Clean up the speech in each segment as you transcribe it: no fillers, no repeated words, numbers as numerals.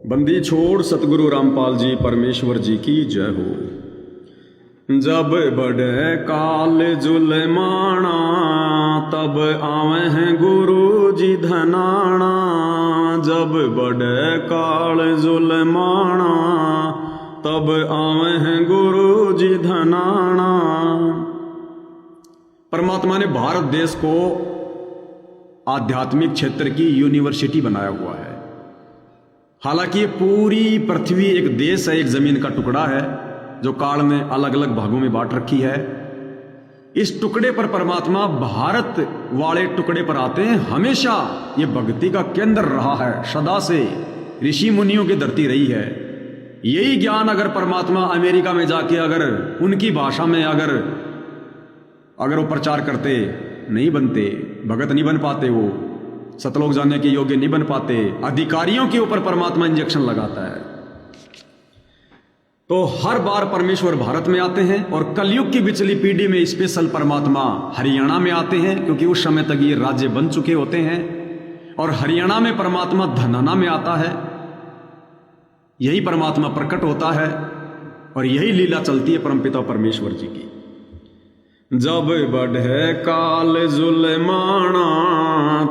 बंदी छोड़ सतगुरु रामपाल जी परमेश्वर जी की जय हो। जब बढ़े काल जुलमाना तब आवे हैं गुरु जी धनाना। जब बढ़े काल जुलमाना तब आवे हैं गुरु जी धनाना। परमात्मा ने भारत देश को आध्यात्मिक क्षेत्र की यूनिवर्सिटी बनाया हुआ है। हालांकि ये पूरी पृथ्वी एक देश है, एक जमीन का टुकड़ा है जो काल में अलग अलग भागों में बांट रखी है। इस टुकड़े पर परमात्मा भारत वाले टुकड़े पर आते हैं। हमेशा ये भक्ति का केंद्र रहा है, सदा से ऋषि मुनियों की धरती रही है। यही ज्ञान अगर परमात्मा अमेरिका में जाके अगर उनकी भाषा में अगर वो प्रचार करते, नहीं बनते, भगत नहीं बन पाते, वो सतलोक जाने के योग्य नहीं बन पाते। अधिकारियों के ऊपर परमात्मा इंजेक्शन लगाता है। तो हर बार परमेश्वर भारत में आते हैं और कलयुग की पिछली पीढ़ी में स्पेशल परमात्मा हरियाणा में आते हैं, क्योंकि उस समय तक ये राज्य बन चुके होते हैं। और हरियाणा में परमात्मा धनाना में आता है। यही परमात्मा प्रकट होता है और यही लीला चलती है परमपिता परमेश्वर जी की। जब बढ़े काल जुलमाना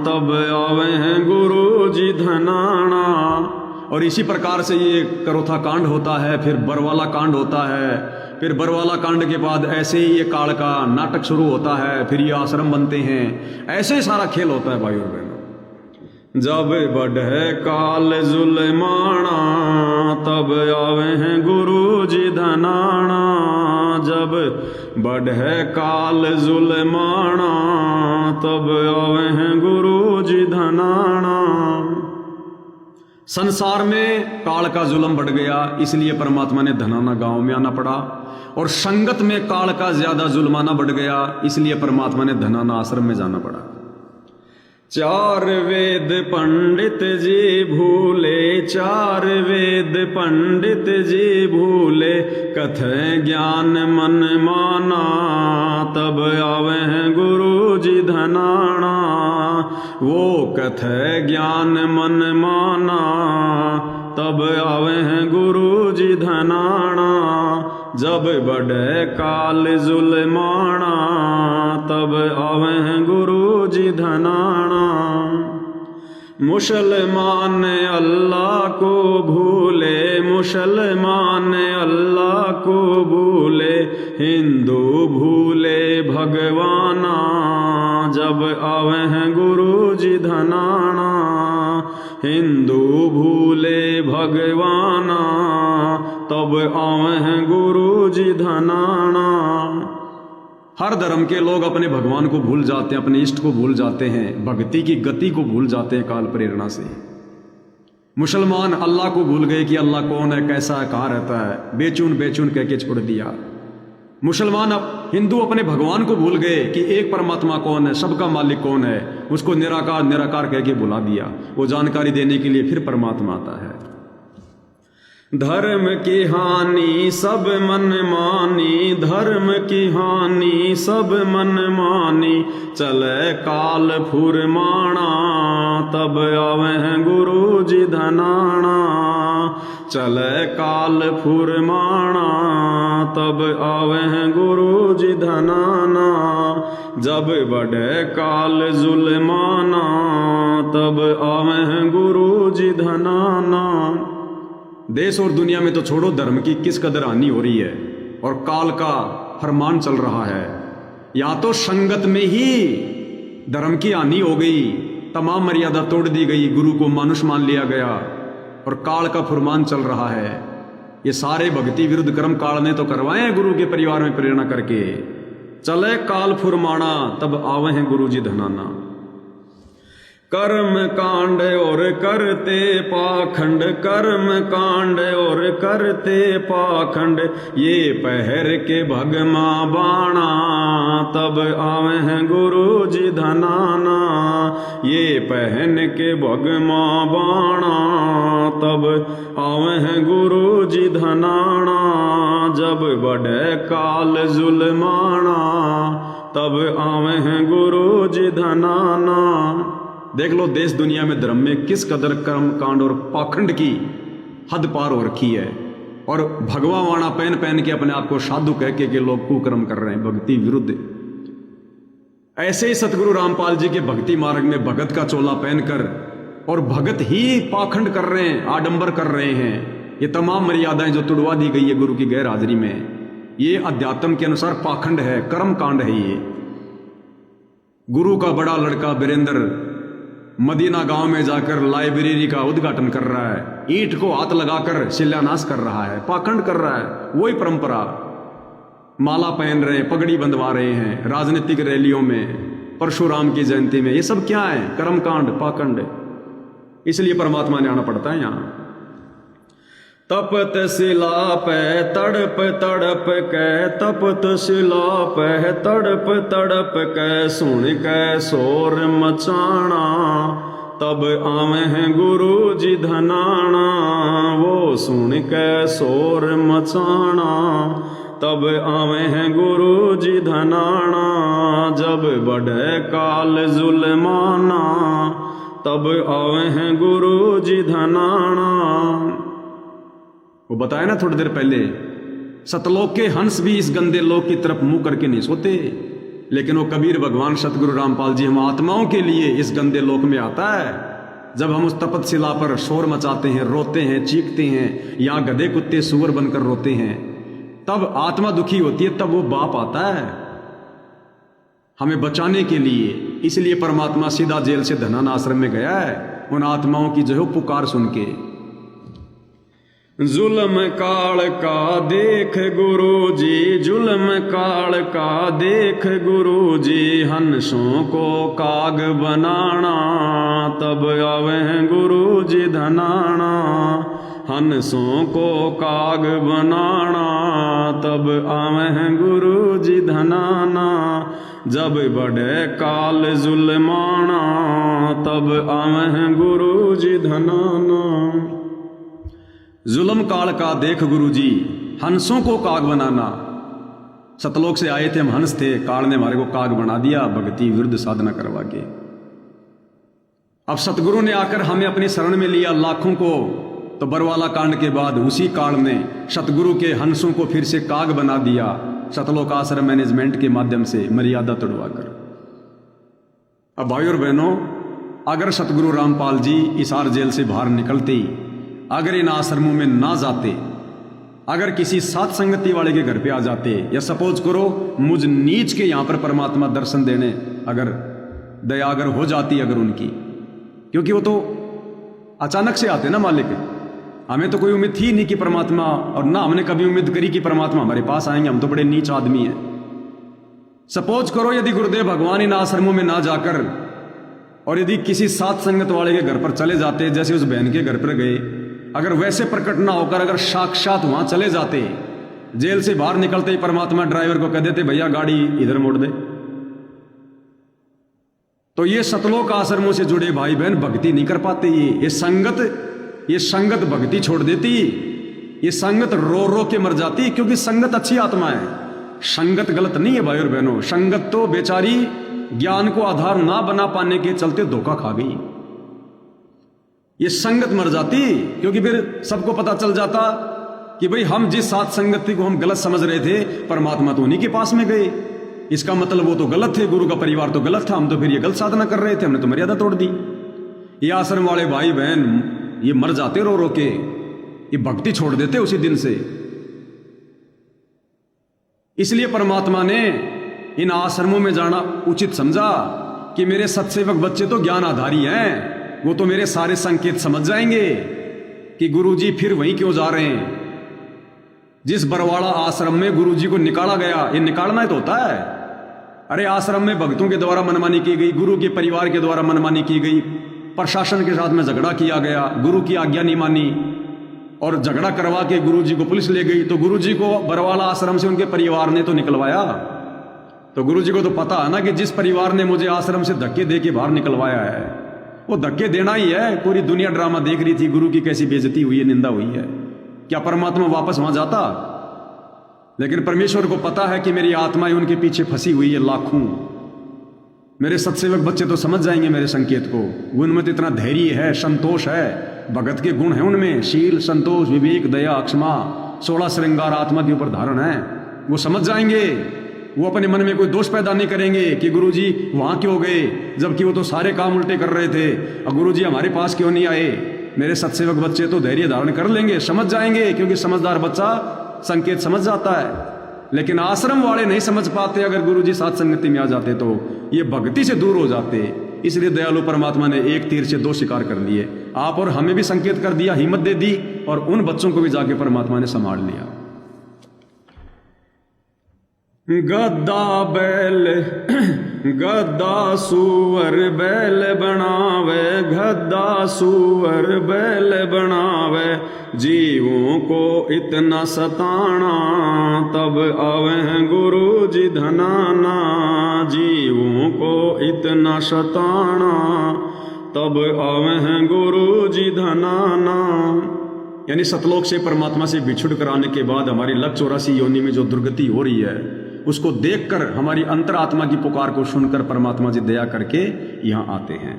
तब आवे हैं गुरु जी धनाना। और इसी प्रकार से ये करोथा कांड होता है, फिर बरवाला कांड होता है, फिर बरवाला कांड के बाद ऐसे ही ये काल का नाटक शुरू होता है, फिर ये आश्रम बनते हैं। ऐसे ही सारा खेल होता है भाई और बहनों। जब बढ़े काल जुलमाना तब आवे हैं गुरु जी धनाना। जब बढ़े काल जुलमाना तब आवे हैं गुरु जी धनाना। संसार में काल का जुल्म बढ़ गया, इसलिए परमात्मा ने धनाना गांव में आना पड़ा। और संगत में काल का ज्यादा जुल्माना बढ़ गया, इसलिए परमात्मा ने धनाना आश्रम में जाना पड़ा। चार वेद पंडित जी भूले, चार वेद पंडित जी भूले, कथे ज्ञान मन माना तब आवे हैं गुरु जी धनाना। वो कथे ज्ञान मन माना तब आवे हैं गुरु जी धनाना। जब बढ़े काल जुलमाना तब आवे हैं गुरु जी धनाना। मुसलमान अल्लाह को भूले, मुसलमान अल्लाह को भूले, हिंदू भूले भगवाना। जब आवे हैं गुरु जी धनाना, हिंदू भूले भगवाना तब आवे हैं गुरु जी धनाना। हर धर्म के लोग अपने भगवान को भूल जाते हैं, अपने इष्ट को भूल जाते हैं, भक्ति की गति को भूल जाते हैं काल प्रेरणा से। मुसलमान अल्लाह को भूल गए कि अल्लाह कौन है, कैसा है, कहाँ रहता है, बेचून बेचून कह के छोड़ दिया। मुसलमान हिंदू अपने भगवान को भूल गए कि एक परमात्मा कौन है, सबका मालिक कौन है, उसको निराकार निराकार कह के भुला दिया। वो जानकारी देने के लिए फिर परमात्मा आता है। धर्म की हानि सब मन मानी, धर्म की हानि सब मन मानी, चले काल फुरमाना तब आवे हैं गुरु जी धनाना। चले काल फुरमाना तब आवे हैं गुरु जी धनाना। जब बढ़े काल जुलमाना तब आवे हैं गुरु जी धनाना। देश और दुनिया में तो छोड़ो, धर्म की किस कदर हानि हो रही है और काल का फरमान चल रहा है। या तो संगत में ही धर्म की हानि हो गई, तमाम मर्यादा तोड़ दी गई, गुरु को मानुष मान लिया गया और काल का फरमान चल रहा है। ये सारे भक्ति विरुद्ध कर्म काल ने तो करवाए हैं गुरु के परिवार में प्रेरणा करके। चले काल फुरमाना तब आवे हैं गुरु जी धनाना। कर्म कांड और करते पाखंड, कर्म कांड और करते पाखंड, ये पहर के भगमा बाणा तब आवे हैं गुरु जी धनाना। ये पहन के भगमा बाणा तब आवे हैं गुरु जी धनाना। जब बढ़े काल जुलमाना तब आवे हैं गुरु जी धनाना। देख लो देश दुनिया में धर्म में किस कदर कर्म कांड और पाखंड की हद पार हो रखी है, और भगवा वाणा पहन पहन के अपने आप को साधु कह के लोग कुकर्म कर रहे हैं, भक्ति विरुद्ध। ऐसे ही सतगुरु रामपाल जी के भक्ति मार्ग में भगत का चोला पहनकर और भगत ही पाखंड कर रहे हैं, आडंबर कर रहे हैं। ये तमाम मर्यादाएं जो तुड़वा दी गई है गुरु की गैर हाजिरी में, ये अध्यात्म के अनुसार पाखंड है, कर्म कांड है। ये गुरु का बड़ा लड़का वीरेंद्र मदीना गांव में जाकर लाइब्रेरी का उद्घाटन कर रहा है, ईंट को हाथ लगाकर शिलान्यास कर रहा है, पाखंड कर रहा है। वही परंपरा, माला पहन रहे, पगड़ी बंधवा रहे हैं राजनीतिक रैलियों में, परशुराम की जयंती में। ये सब क्या है? कर्मकांड, पाखंड। इसलिए परमात्मा ने आना पड़ता है यहां। तपत शिला पे तड़प तड़प के, तपत शिला पे तड़प तड़प के, सुन के शोर मचाना, तब आवे हैं गुरु जी धनाना। वो सुन के शोर मचाना, तब आवे हैं गुरु जी धनाना। जब बढ़े काल जुल्माना, तब आवे हैं गुरु जी धनाना। वो बताया ना थोड़ी देर पहले, सतलोक के हंस भी इस गंदे लोक की तरफ मुंह करके नहीं सोते, लेकिन वो कबीर भगवान सतगुरु रामपाल जी हम आत्माओं के लिए इस गंदे लोक में आता है। जब हम उस तपत शिला पर शोर मचाते हैं, रोते हैं, चीखते हैं, या गधे कुत्ते सुअर बनकर रोते हैं, तब आत्मा दुखी होती है, तब वो बाप आता है हमें बचाने के लिए। इसलिए परमात्मा सीधा जेल से धनाना आश्रम में गया है, उन आत्माओं की जो है पुकार सुन के। जुल्म काल का देख गुरु जी, जुल्म काल का देख गुरु जी, हंसों को काग बनाना, तब आवे हैं गुरु जी धनाना। हंसों को काग बनाना, तब आवे हैं गुरु जी धनाना। जब बढ़े काल जुल्माना, तब आवे हैं गुरु जी धनाना। जुल्म काल का देख गुरु जी, हंसों को काग बनाना। सतलोक से आए थे हम, हंस थे, काल ने हमारे को काग बना दिया भक्ति विरुद्ध साधना करवा के। अब सतगुरु ने आकर हमें अपनी शरण में लिया लाखों को, तो बरवाला कांड के बाद उसी काल ने सतगुरु के हंसों को फिर से काग बना दिया, सतलोक आश्रम मैनेजमेंट के माध्यम से मर्यादा तोड़वाकर। अब भाई और बहनों, अगर सतगुरु रामपाल जी इसार जेल से बाहर निकलते ही अगर इन आश्रमों में ना जाते, अगर किसी साथ संगति वाले के घर पे आ जाते, या सपोज करो मुझ नीच के यहां पर परमात्मा दर्शन देने अगर दया अगर हो जाती अगर उनकी, क्योंकि वो तो अचानक से आते ना मालिक, हमें तो कोई उम्मीद थी नहीं कि परमात्मा, और ना हमने कभी उम्मीद करी कि परमात्मा हमारे पास आएंगे, हम तो बड़े नीच आदमी हैं। सपोज करो यदि गुरुदेव भगवान इन आश्रमों में ना जाकर और यदि किसी साथ संगत वाले के घर पर चले जाते, जैसे उस बहन के घर पर गए, अगर वैसे प्रकट ना होकर अगर साक्षात वहां चले जाते, जेल से बाहर निकलते ही परमात्मा ड्राइवर को कह देते भैया गाड़ी इधर मोड़ दे, तो ये सतलोक आश्रमों से जुड़े भाई बहन भक्ति नहीं कर पाते। ये संगत भक्ति छोड़ देती, ये संगत रो रो के मर जाती, क्योंकि संगत अच्छी आत्मा है, संगत गलत नहीं है भाई और बहनों। संगत तो बेचारी ज्ञान को आधार ना बना पाने के चलते धोखा खा गई। ये संगत मर जाती, क्योंकि फिर सबको पता चल जाता कि भाई हम जिस साथ संगति को हम गलत समझ रहे थे, परमात्मा तो उन्हीं के पास में गए, इसका मतलब वो तो गलत थे, गुरु का परिवार तो गलत था, हम तो फिर ये गलत साधना कर रहे थे, हमने तो मर्यादा तोड़ दी। ये आश्रम वाले भाई बहन ये मर जाते रो रो के, ये भक्ति छोड़ देते उसी दिन से। इसलिए परमात्मा ने इन आश्रमों में जाना उचित समझा कि मेरे सत्सेवक बच्चे तो ज्ञान आधारी हैं, वो तो मेरे सारे संकेत समझ जाएंगे कि गुरुजी फिर वहीं क्यों जा रहे हैं। जिस बरवाड़ा आश्रम में गुरुजी को निकाला गया, ये निकालना ही तो होता है। अरे आश्रम में भक्तों के द्वारा मनमानी की गई, गुरु के परिवार के द्वारा मनमानी की गई, प्रशासन के साथ में झगड़ा किया गया, गुरु की आज्ञा नहीं मानी और झगड़ा करवा के गुरुजी को पुलिस ले गई, तो गुरुजी को बरवाला आश्रम से उनके परिवार ने तो निकलवाया। तो गुरुजी को तो पता है ना कि जिस परिवार ने मुझे आश्रम से धक्के दे के बाहर निकलवाया है, वो धक्के देना ही है। पूरी दुनिया ड्रामा देख रही थी, गुरु की कैसी बेइज्जती हुई है, निंदा हुई है। क्या परमात्मा वापस वहां जाता? लेकिन परमेश्वर को पता है कि मेरी आत्माएं उनके पीछे फंसी हुई है लाखों। मेरे सत्सेवक बच्चे तो समझ जाएंगे मेरे संकेत को, उनमें तो इतना धैर्य है, संतोष है भगत के गुण हैं उनमें, शील, संतोष, विवेक, दया, क्षमा, 16 श्रृंगार आत्मा के ऊपर धारण है। वो समझ जाएंगे, वो अपने मन में कोई दोष पैदा नहीं करेंगे कि गुरुजी वहां क्यों गए, जबकि वो तो सारे काम उल्टे कर रहे थे, और गुरुजी हमारे पास क्यों नहीं आए। मेरे सत्सेवक बच्चे तो धैर्य धारण कर लेंगे, समझ जाएंगे, क्योंकि समझदार बच्चा संकेत समझ जाता है। लेकिन आश्रम वाले नहीं समझ पाते। अगर गुरुजी साथ संगति में आ जाते तो ये भक्ति से दूर हो जाते। इसलिए दयालु परमात्मा ने एक तीर से 2 शिकार कर लिए। आप और हमें भी संकेत कर दिया, हिम्मत दे दी, और उन बच्चों को भी जाके परमात्मा ने संभाल लिया। गद्दा बैल गद्दा सूअर बैल बनावे, गद्दा सूअर बैल बनावे, जीवों को इतना सताना, तब आवे गुरु जी धनाना। जीवों को इतना सताना, तब आवे गुरु जी धनाना। यानी सतलोक से परमात्मा से बिछुड़ कर आने के बाद हमारी लक 84 योनि में जो दुर्गति हो रही है, उसको देखकर हमारी अंतरात्मा की पुकार को सुनकर परमात्मा जी दया करके यहां आते हैं।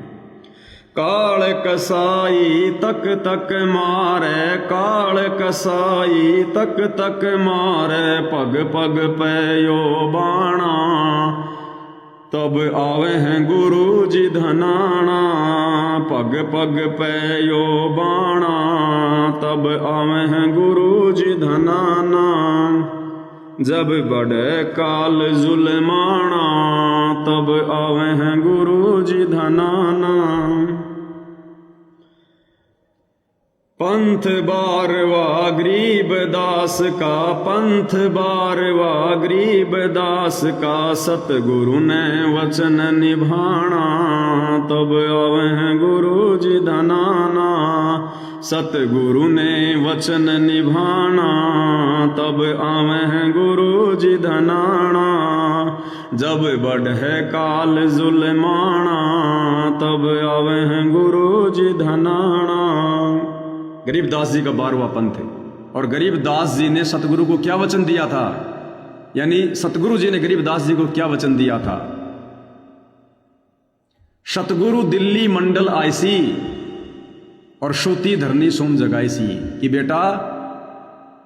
काल कसाई तक तक मारे, काल कसाई तक तक मारे, पग पग पैयो बाणा, तब आवे हैं गुरु जी धनाना। पग पग पैयो बाणा, तब आवे हैं गुरु जी धनाना। जब बढ़े काल जुल्माना, तब आवे हैं गुरु जी धनाना। पंथ बारवा गरीब दास का, पंथ बारवा गरीब दास का, सतगुरु ने वचन निभाना, तब आवे हैं गुरु जी धनाना। सतगुरु ने वचन निभाना, तब आवे हैं गुरु जी धनाना। जब बढ़े काल जुल्माना, तब आवे हैं गुरु जी धनाना। गरीबदास जी का 12वां पंथ है। और गरीबदास जी ने सतगुरु को क्या वचन दिया था, यानी सतगुरु जी ने गरीबदास जी को क्या वचन दिया था। सतगुरु दिल्ली मंडल आईसी और श्रुति धरनी सोम जगाईसी कि बेटा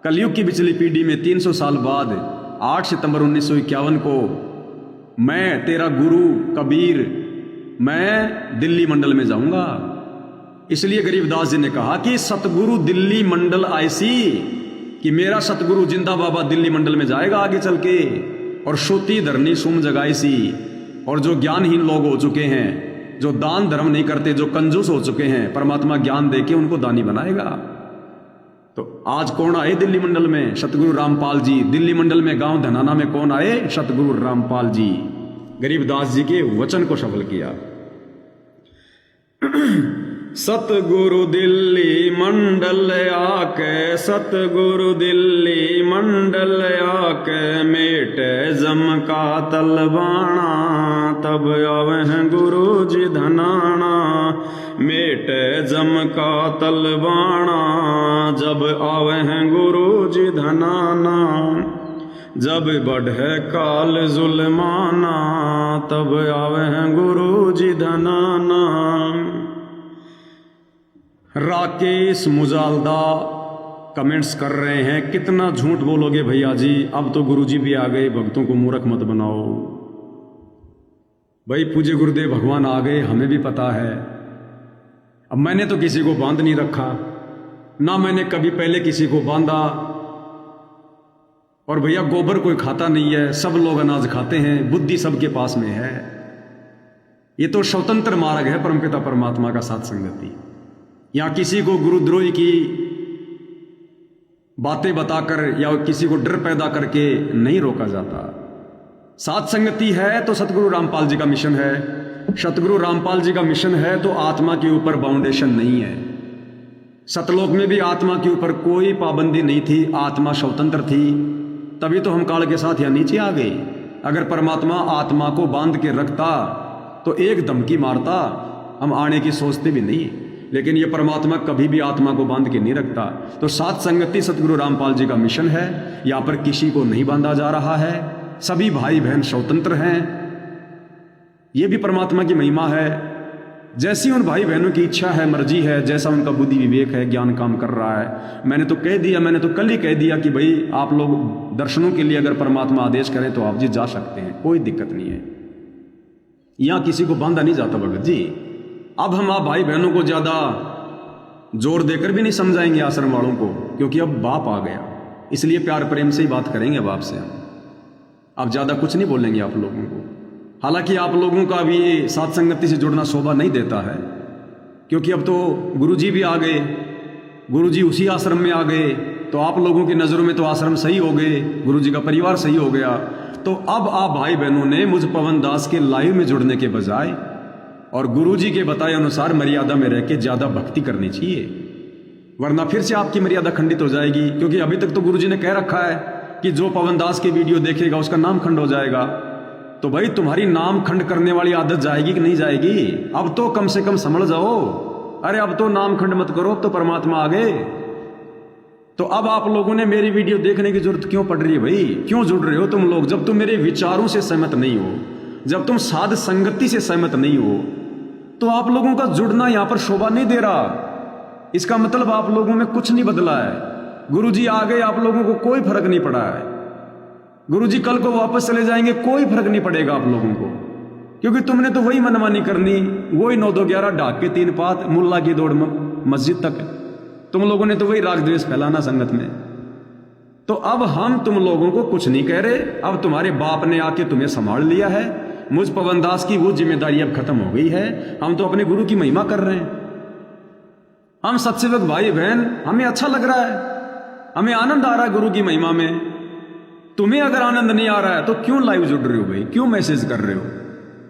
कलयुग की पिछली पीढ़ी में 300 साल बाद 8 सितंबर 1951 को मैं तेरा गुरु कबीर मैं दिल्ली मंडल में जाऊंगा। इसलिए गरीबदास जी ने कहा कि सतगुरु दिल्ली मंडल आईसी, कि मेरा सतगुरु जिंदा बाबा दिल्ली मंडल में जाएगा आगे चल के। और श्रुति धरनी सुम जगाईसी, और जो ज्ञानहीन लोग हो चुके हैं, जो दान धर्म नहीं करते, जो कंजूस हो चुके हैं, परमात्मा ज्ञान देके उनको दानी बनाएगा। तो आज कौन आए दिल्ली मंडल में? सतगुरु रामपाल जी। दिल्ली मंडल में गांव धनाना में कौन आए? सतगुरु रामपाल जी। गरीबदास जी के वचन को सफल किया। सतगुरु दिल्ली मंडल आके, सतगुरु दिल्ली मंडल आके, मेटे जम का तलवाना, तब आवे हैं गुरु जी धनाना। मेटे जम का तलवाना, जब आवे हैं गुरु जी धनाना। जब बढ़े काल जुल्माना, तब आवे हैं गुरु जी धनाना। राकेश मुजालदा कमेंट्स कर रहे हैं, कितना झूठ बोलोगे भैया जी, अब तो गुरुजी भी आ गए, भक्तों को मूर्ख मत बनाओ। भाई पूज्य गुरुदेव भगवान आ गए, हमें भी पता है। अब मैंने तो किसी को बांध नहीं रखा, ना मैंने कभी पहले किसी को बांधा। और भैया गोबर कोई खाता नहीं है, सब लोग अनाज खाते हैं, बुद्धि सबके पास में है। ये तो स्वतंत्र मार्ग है परमपिता परमात्मा का साथ संगति। यहां किसी को गुरुद्रोही की बातें बताकर या किसी को डर पैदा करके नहीं रोका जाता। साथ संगति है तो सतगुरु रामपाल जी का मिशन है। सतगुरु रामपाल जी का मिशन है तो आत्मा के ऊपर बाउंडेशन नहीं है। सतलोक में भी आत्मा के ऊपर कोई पाबंदी नहीं थी, आत्मा स्वतंत्र थी, तभी तो हम काल के साथ यहां नीचे आ गए। अगर परमात्मा आत्मा को बांध के रखता तो एक धमकी मारता, हम आने की सोचते भी नहीं। लेकिन ये परमात्मा कभी भी आत्मा को बांध के नहीं रखता। तो साथ संगति सतगुरु रामपाल जी का मिशन है। यहाँ पर किसी को नहीं बांधा जा रहा है, सभी भाई बहन स्वतंत्र हैं। ये भी परमात्मा की महिमा है। जैसी उन भाई बहनों की इच्छा है, मर्जी है, जैसा उनका बुद्धि विवेक है, ज्ञान काम कर रहा है। मैंने तो कह दिया, मैंने तो कल ही कह दिया कि भाई आप लोग दर्शनों के लिए अगर परमात्मा आदेश करें तो आप जी जा सकते हैं, कोई दिक्कत नहीं है। यहां किसी को बांधा नहीं जाता भगत जी। अब हम आप भाई बहनों को ज्यादा जोर देकर भी नहीं समझाएंगे आश्रम वालों को, क्योंकि अब बाप आ गया, इसलिए प्यार प्रेम से ही बात करेंगे अब आपसे। हम अब ज्यादा कुछ नहीं बोलेंगे आप लोगों को। हालांकि आप लोगों का भी ये साथ संगति से जुड़ना शोभा नहीं देता है, क्योंकि अब तो गुरुजी भी आ गए, गुरुजी उसी आश्रम में आ गए, तो आप लोगों की नज़रों में तो आश्रम सही हो गए, गुरुजी का परिवार सही हो गया। तो अब आप भाई बहनों ने मुझ पवन दास के लाइव में जुड़ने के बजाय और गुरुजी के बताए अनुसार मर्यादा में रह के ज्यादा भक्ति करनी चाहिए, वरना फिर से आपकी मर्यादा खंडित हो जाएगी। क्योंकि अभी तक तो गुरुजी ने कह रखा है कि जो पवन दास की वीडियो देखेगा उसका नाम खंड हो जाएगा। तो भाई तुम्हारी नाम खंड करने वाली आदत जाएगी कि नहीं जाएगी? अब तो कम से कम समझ जाओ। अरे अब तो नाम खंड मत करो, अब तो परमात्मा आ गए। तो अब आप लोगों ने मेरी वीडियो देखने की जरूरत क्यों पड़ रही है भाई? क्यों जुड़ रहे हो तुम लोग? जब तुम मेरे विचारों से सहमत नहीं हो, जब तुम साध संगति से सहमत नहीं हो, तो आप लोगों का जुड़ना यहां पर शोभा नहीं दे रहा। इसका मतलब आप लोगों में कुछ नहीं बदला है। गुरुजी आ गए, आप लोगों को कोई फर्क नहीं पड़ा है। गुरुजी कल को वापस चले जाएंगे, कोई फर्क नहीं पड़ेगा आप लोगों को, क्योंकि तुमने तो वही मनमानी करनी, वही 9-2-11 ढाक के 3 पात, मुल्ला की दौड़ मस्जिद तक। तुम लोगों ने तो वही राग द्वेष फैलाना संगत में। तो अब हम तुम लोगों को कुछ नहीं कह रहे, अब तुम्हारे बाप ने आके तुम्हें संभाल लिया है। मुझ पवन दास की वो जिम्मेदारी अब खत्म हो गई है। हम तो अपने गुरु की महिमा कर रहे हैं। हम सत्सेवक भाई बहन, हमें अच्छा लग रहा है, हमें आनंद आ रहा है गुरु की महिमा में। तुम्हें अगर आनंद नहीं आ रहा है तो क्यों लाइव जुड़ रहे हो भाई? क्यों मैसेज कर रहे हो?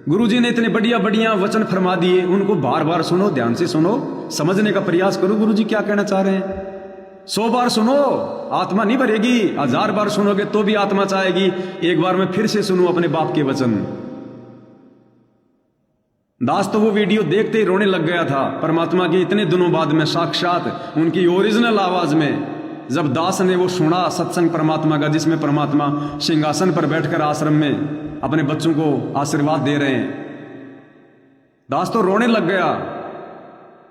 गुरुजी ने इतने बढ़िया बढ़िया वचन फरमा दिए, उनको बार बार सुनो, ध्यान से सुनो, समझने का प्रयास करो गुरुजी क्या कहना चाह रहे हैं। 100 बार सुनो, आत्मा नहीं भरेगी। 1000 बार सुनोगे तो भी आत्मा चाहेगी एक बार मैं फिर से सुनूं अपने बाप के वचन। दास तो वो वीडियो देखते ही रोने लग गया था परमात्मा के इतने दिनों बाद में, साक्षात उनकी ओरिजिनल आवाज में। जब दास ने वो सुना सत्संग परमात्मा का, जिसमें परमात्मा सिंहासन पर बैठकर आश्रम में अपने बच्चों को आशीर्वाद दे रहे हैं, दास तो रोने लग गया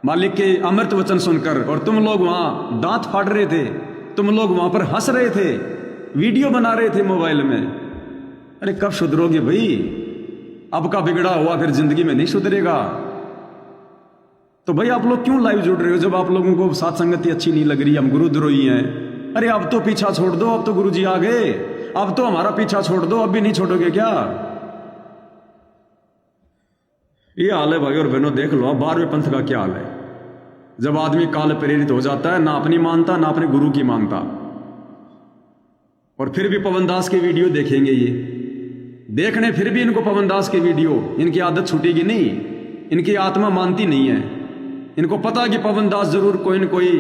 मालिक के अमृत वचन सुनकर। और तुम लोग वहां दांत फाड़ रहे थे, तुम लोग वहां पर हंस रहे थे, वीडियो बना रहे थे मोबाइल में। अरे कब सुधरोगे भाई? अब का बिगड़ा हुआ फिर जिंदगी में नहीं सुधरेगा। तो भाई आप लोग क्यों लाइव जुड़ रहे हो जब आप लोगों को साथ संगति अच्छी नहीं लग रही? हम गुरुद्रोही हैं। अरे अब तो पीछा छोड़ दो, अब तो गुरुजी आ गए, अब तो हमारा पीछा छोड़ दो। अब भी नहीं छोड़ोगे क्या? ये हाल है भाई और बहनों, देख लो अब 12वें पंथ का क्या हाल है। जब आदमी काल प्रेरित हो जाता है, ना अपनी मानता ना अपने गुरु की मानता, और फिर भी पवन दास की वीडियो देखेंगे ये देखने, फिर भी इनको पवन दास की वीडियो, इनकी आदत छूटेगी नहीं, इनकी आत्मा मानती नहीं है। इनको पता कि पवन दास जरूर कोई न कोई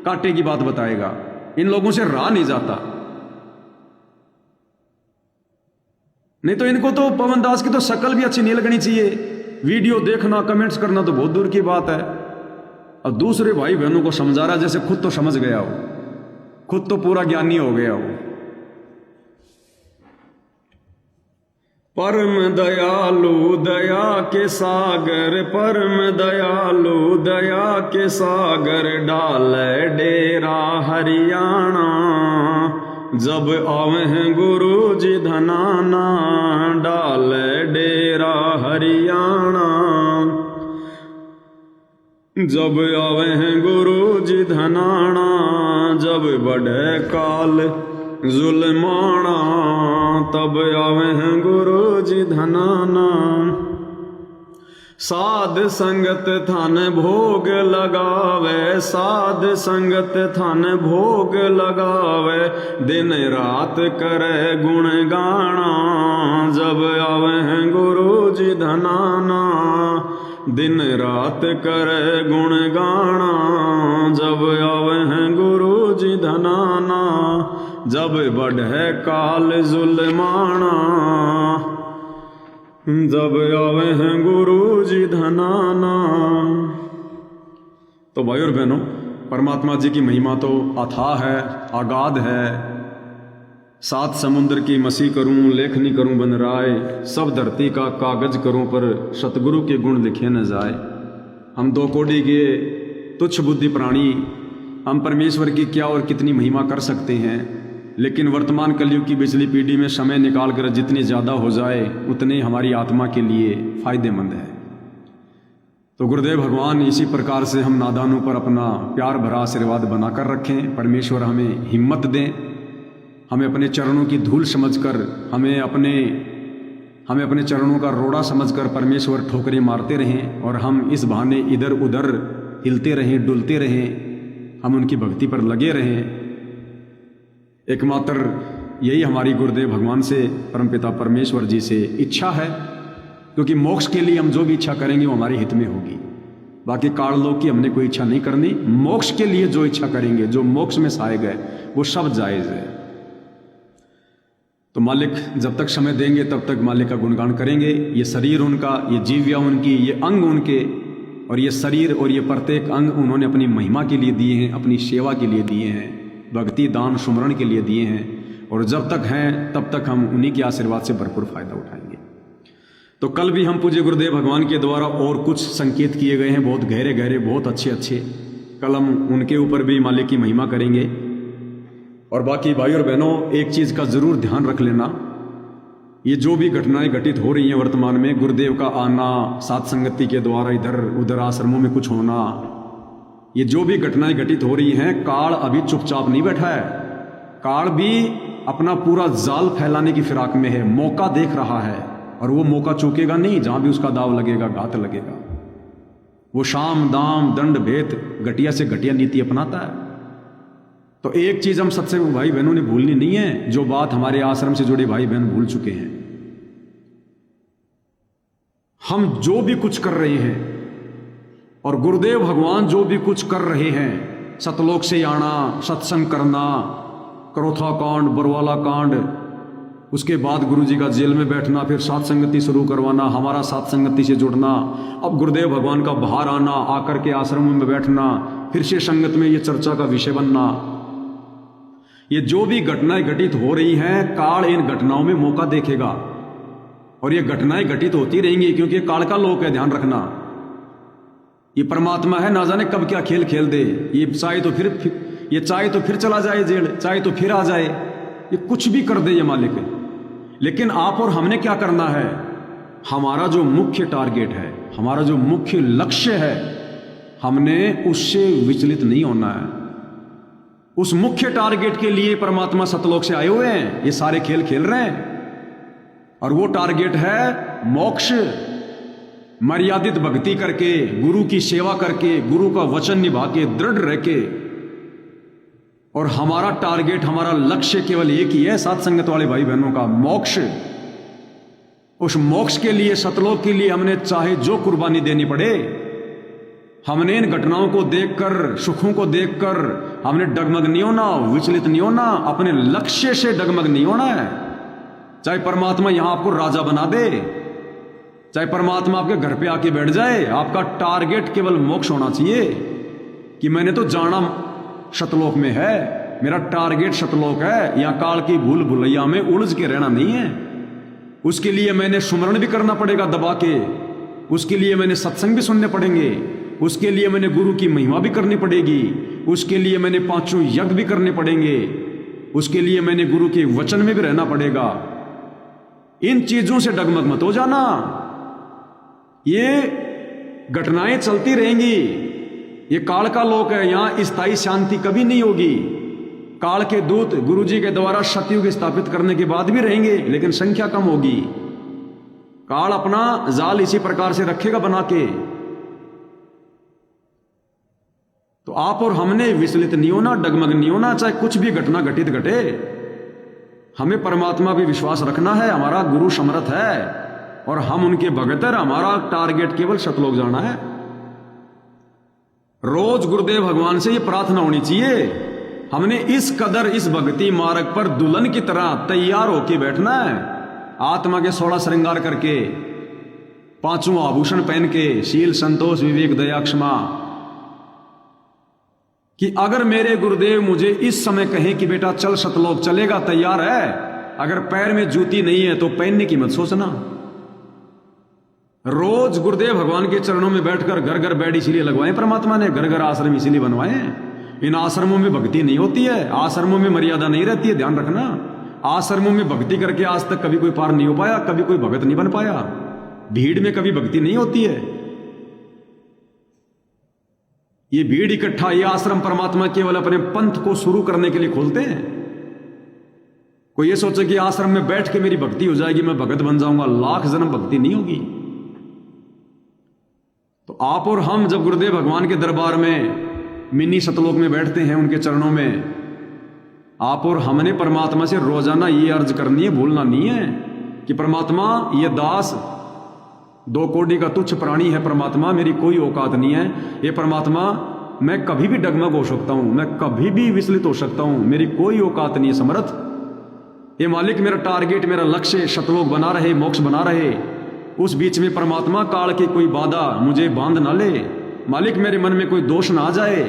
कांटे की बात बताएगा, इन लोगों से रहा नहीं जाता। नहीं तो इनको तो पवन दास की तो शक्ल भी अच्छी नहीं लगनी चाहिए। वीडियो देखना, कमेंट्स करना तो बहुत दूर की बात है। अब दूसरे भाई बहनों को समझा रहा जैसे खुद तो समझ गया हो, खुद तो पूरा ज्ञानी हो गया हो। परम दयालु दया के सागर, परम दयालु दया के सागर, डाले डेरा हरियाणा। जब आवे गुरु जी धनाना, डाले डेरा हरियाणा। जब आवे गुरु जी धनाना, जब बढ़े काल जुल्माना, तब आवे हैं गुरु जी धनाना। साध संगत थान भोग लगावे, साध संगत थान भोग लगावे, दिन रात करे गुण गाना। जब आवे हैं गुरु जी धनाना, दिन रात करे गुण गाना। जब आवे हैं गुरु जी धनाना, जब बढ़े काल जुल्माना। जब आवे हैं गुरु जी धनाना। तो भाई और बहनों, परमात्मा जी की महिमा तो अथाह है, आगाध है। 7 समुद्र की मसी करूं, लेखनी करूं बन राय, सब धरती का कागज करूं, पर सतगुरु के गुण लिखे न जाए। हम दो कोड़ी के तुच्छ बुद्धि प्राणी, हम परमेश्वर की क्या और कितनी महिमा कर सकते हैं। लेकिन वर्तमान कलयुग की पिछली पीढ़ी में समय निकाल कर जितनी ज़्यादा हो जाए उतने हमारी आत्मा के लिए फायदेमंद है। तो गुरुदेव भगवान इसी प्रकार से हम नादानों पर अपना प्यार भरा आशीर्वाद बनाकर रखें। परमेश्वर हमें हिम्मत दें, हमें अपने चरणों की धूल समझकर, हमें अपने चरणों का रोड़ा समझकर परमेश्वर ठोकरें मारते रहें और हम इस बहाने इधर उधर हिलते रहें, डुलते रहें, हम उनकी भक्ति पर लगे रहें। एकमात्र यही हमारी गुरुदेव भगवान से, परमपिता परमेश्वर जी से इच्छा है, क्योंकि मोक्ष के लिए हम जो भी इच्छा करेंगे वो हमारे हित में होगी। बाकी काललोक की हमने कोई इच्छा नहीं करनी। मोक्ष के लिए जो इच्छा करेंगे, जो मोक्ष में सहाय गए, वो सब जायज़ है। तो मालिक जब तक समय देंगे तब तक मालिक का गुणगान करेंगे। ये शरीर उनका, ये जीविया उनकी, ये अंग उनके, और ये शरीर और ये प्रत्येक अंग उन्होंने अपनी महिमा के लिए दिए हैं, अपनी सेवा के लिए दिए हैं, भक्ति दान सुमरण के लिए दिए हैं। और जब तक हैं तब तक हम उन्हीं के आशीर्वाद से भरपूर फायदा उठाएंगे। तो कल भी हम पूज्य गुरुदेव भगवान के द्वारा और कुछ संकेत किए गए हैं, बहुत गहरे गहरे, बहुत अच्छे अच्छे। कल हम उनके ऊपर भी मालिक की महिमा करेंगे। और बाकी भाई और बहनों, एक चीज़ का ज़रूर ध्यान रख लेना, ये जो भी घटनाएं घटित हो रही हैं वर्तमान में, गुरुदेव का आना, सात संगति के द्वारा इधर उधर आश्रमों में कुछ होना, ये जो भी घटनाएं घटित हो रही हैं, काल अभी चुपचाप नहीं बैठा है। काल भी अपना पूरा जाल फैलाने की फिराक में है, मौका देख रहा है, और वो मौका चूकेगा नहीं। जहां भी उसका दाव लगेगा, घात लगेगा। वो शाम दाम दंड भेद घटिया से घटिया नीति अपनाता है। तो एक चीज हम सत्संग भाई बहनों ने भूलनी नहीं है, जो बात हमारे आश्रम से जुड़े भाई बहन भूल चुके हैं। हम जो भी कुछ कर रहे हैं और गुरुदेव भगवान जो भी कुछ कर रहे हैं, सतलोक से आना, सत्संग करना, करोथा कांड, बरवाला कांड, उसके बाद गुरुजी का जेल में बैठना, फिर सात संगति शुरू करवाना, हमारा सात संगति से जुड़ना, अब गुरुदेव भगवान का बाहर आना, आकर के आश्रमों में बैठना, फिर से संगत में ये चर्चा का विषय बनना, ये जो भी घटनाएं घटित हो रही हैं, काल इन घटनाओं में मौका देखेगा। और ये घटनाएं घटित होती रहेंगी, क्योंकि काल का लोक है, ध्यान रखना। ये परमात्मा है, ना जाने कब क्या खेल खेल दे। ये चाहे तो फिर चला जाए जेल, चाहे तो फिर आ जाए, ये कुछ भी कर दे ये मालिक। लेकिन आप और हमने क्या करना है? हमारा जो मुख्य टारगेट है, हमारा जो मुख्य लक्ष्य है, हमने उससे विचलित नहीं होना है। उस मुख्य टारगेट के लिए परमात्मा सतलोक से आए हुए हैं, ये सारे खेल खेल रहे हैं। और वो टारगेट है मोक्ष। मर्यादित भक्ति करके, गुरु की सेवा करके, गुरु का वचन निभा के, दृढ़ रह के। और हमारा टारगेट, हमारा लक्ष्य केवल एक ही है, साथ संगत वाले भाई बहनों का, मोक्ष। उस मोक्ष के लिए, सतलोक के लिए हमने चाहे जो कुर्बानी देनी पड़े, हमने इन घटनाओं को देखकर, सुखों को देखकर हमने डगमग नहीं होना, विचलित नहीं होना, अपने लक्ष्य से डगमग नहीं होना है। चाहे परमात्मा यहां आपको राजा बना दे, चाहे परमात्मा आपके घर पे आके बैठ जाए, आपका टारगेट केवल मोक्ष होना चाहिए। कि मैंने तो जाना सतलोक में है, मेरा टारगेट सतलोक है, यहां काल की भूल भुलैया में उलझ के रहना नहीं है। उसके लिए मैंने सुमरण भी करना पड़ेगा दबा के, उसके लिए मैंने सत्संग भी सुनने पड़ेंगे, उसके लिए मैंने गुरु की महिमा भी करनी पड़ेगी, उसके लिए मैंने पांचों यज्ञ भी करने पड़ेंगे, उसके लिए मैंने गुरु के वचन में भी रहना पड़ेगा। इन चीजों से डगमग मत हो जाना। ये घटनाएं चलती रहेंगी, ये काल का लोक है, यहां स्थायी शांति कभी नहीं होगी। काल के दूत गुरुजी के द्वारा सतयुग स्थापित करने के बाद भी रहेंगे, लेकिन संख्या कम होगी। काल अपना जाल इसी प्रकार से रखेगा बना के। तो आप और हमने विचलित नहीं होना, डगमग नहीं होना, चाहे कुछ भी घटना घटित घटे। हमें परमात्मा भी विश्वास रखना है, हमारा गुरु समर्थ है और हम उनके भगत हैं। हमारा टारगेट केवल सतलोक जाना है। रोज गुरुदेव भगवान से ये प्रार्थना होनी चाहिए, हमने इस कदर इस भक्ति मार्ग पर दुल्हन की तरह तैयार होके बैठना है, आत्मा के 16 श्रृंगार करके, 5 आभूषण पहन के, शील संतोष विवेक दया क्षमा। कि अगर मेरे गुरुदेव मुझे इस समय कहें कि बेटा चल सतलोक, चलेगा, तैयार है। अगर पैर में जूती नहीं है तो पहनने की मत सोचना। रोज गुरुदेव भगवान के चरणों में बैठकर घर घर बेड इसीलिए लगवाए परमात्मा ने, घर घर आश्रम इसीलिए बनवाए। इन आश्रमों में भक्ति नहीं होती है, आश्रमों में मर्यादा नहीं रहती है, ध्यान रखना। आश्रमों में भक्ति करके आज तक कभी कोई पार नहीं हो पाया, कभी कोई भगत नहीं बन पाया। भीड़ में कभी भक्ति नहीं होती है। ये भीड़ इकट्ठा, ये आश्रम परमात्मा केवल अपने पंथ को शुरू करने के लिए खोलते हैं। कोई ये सोचे कि आश्रम में बैठ के मेरी भक्ति हो जाएगी, मैं भगत बन जाऊंगा, लाख जन्म भक्ति नहीं होगी। तो आप और हम जब गुरुदेव भगवान के दरबार में मिनी सतलोक में बैठते हैं, उनके चरणों में, आप और हमने परमात्मा से रोजाना ये अर्ज करनी है, भूलना नहीं है कि परमात्मा ये दास 2 कोड़ी का तुच्छ प्राणी है, परमात्मा मेरी कोई औकात नहीं है। ये परमात्मा मैं कभी भी डगमग हो सकता हूं, मैं कभी भी विचलित हो सकता हूं, मेरी कोई औकात नहीं है समर्थ। ये मालिक मेरा टारगेट, मेरा लक्ष्य सतलोक बना रहे, मोक्ष बना रहे। उस बीच में परमात्मा काल की कोई बाधा मुझे बांध ना ले। मालिक मेरे मन में कोई दोष ना आ जाए,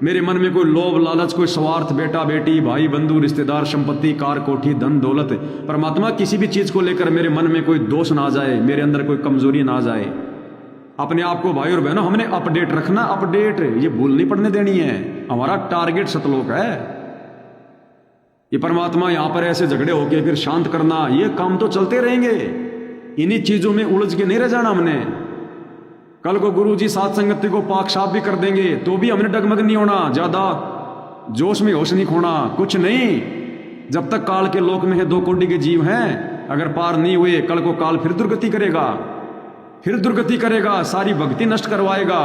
मेरे मन में कोई लोभ लालच, कोई स्वार्थ, बेटा बेटी, भाई बंधु, रिश्तेदार, संपत्ति, कार कोठी, धन दौलत, परमात्मा किसी भी चीज को लेकर मेरे मन में कोई दोष ना आ जाए, मेरे अंदर कोई कमजोरी ना आ जाए। अपने आप को भाई और बहनों हमने अपडेट रखना, अपडेट, ये भूल नहीं पड़ने देनी है। हमारा टारगेट सतलोक है। ये परमात्मा यहां पर ऐसे झगड़े होके फिर शांत करना, ये काम तो चलते रहेंगे। इन्हीं चीजों में उलझ के नहीं रह जाना हमने। कल को गुरु जी साथ संगति को पाक साफ भी कर देंगे तो भी हमने डगमग नहीं होना, ज्यादा जोश में होश नहीं खोना, कुछ नहीं। जब तक काल के लोक में है 2 कोटि के जीव हैं, अगर पार नहीं हुए कल को काल फिर दुर्गति करेगा, फिर दुर्गति करेगा, सारी भक्ति नष्ट करवाएगा।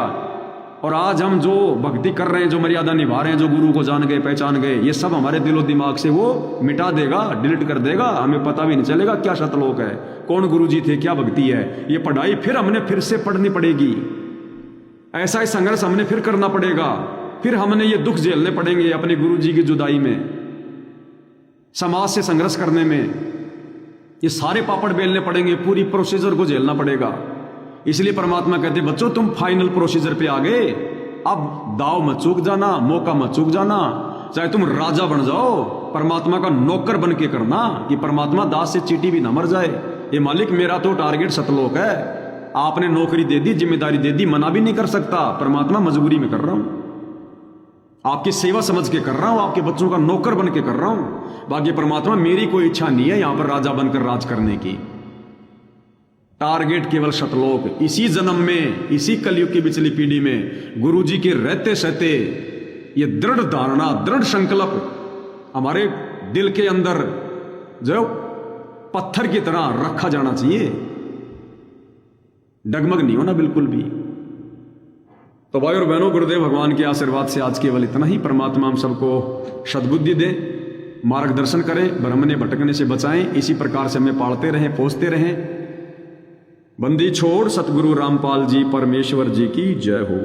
और आज हम जो भक्ति कर रहे हैं, जो मर्यादा निभा रहे हैं, जो गुरु को जान गए, पहचान गए, ये सब हमारे दिलो दिमाग से वो मिटा देगा, डिलीट कर देगा। हमें पता भी नहीं चलेगा क्या सतलोक है, कौन गुरु जी थे, क्या भक्ति है। ये पढ़ाई फिर हमने फिर से पढ़नी पड़ेगी, ऐसा ही संघर्ष हमने फिर करना पड़ेगा, फिर हमने ये दुख झेलने पड़ेंगे अपने गुरु जी की जुदाई में, समाज से संघर्ष करने में, ये सारे पापड़ बेलने पड़ेंगे, पूरी प्रोसीजर को झेलना पड़ेगा। इसलिए परमात्मा कहते बच्चों तुम फाइनल प्रोसीजर पे आ गए, अब दाव मत चूक जाना, मौका मत चूक जाना। चाहे तुम राजा बन जाओ, परमात्मा का नौकर बन के करना कि परमात्मा दास से चीटी भी ना मर जाए। ये मालिक मेरा तो टारगेट सतलोक है, आपने नौकरी दे दी, जिम्मेदारी दे दी, मना भी नहीं कर सकता। परमात्मा मजबूरी में कर रहा हूं, आपकी सेवा समझ के कर रहा हूं, आपके बच्चों का नौकर बन के कर रहा हूं। बाकी परमात्मा मेरी कोई इच्छा नहीं है यहां पर राजा बनकर राज करने की। टारगेट केवल सतलोक। इसी जन्म में, इसी कलयुग की पिछली पीढ़ी में गुरु जी के रहते सहते ये दृढ़ धारणा, दृढ़ संकल्प हमारे दिल के अंदर जो पत्थर की तरह रखा जाना चाहिए, डगमग नहीं होना बिल्कुल भी। तो भाई और बहनों, गुरुदेव भगवान के आशीर्वाद से आज केवल इतना ही। परमात्मा हम सबको सद्बुद्धि दे, मार्गदर्शन करें, भ्रम ने भटकने से बचाएं। इसी प्रकार से हमें पालते रहें, पोसते रहें। बंदी छोड़ सतगुरु रामपाल जी परमेश्वर जी की जय हो।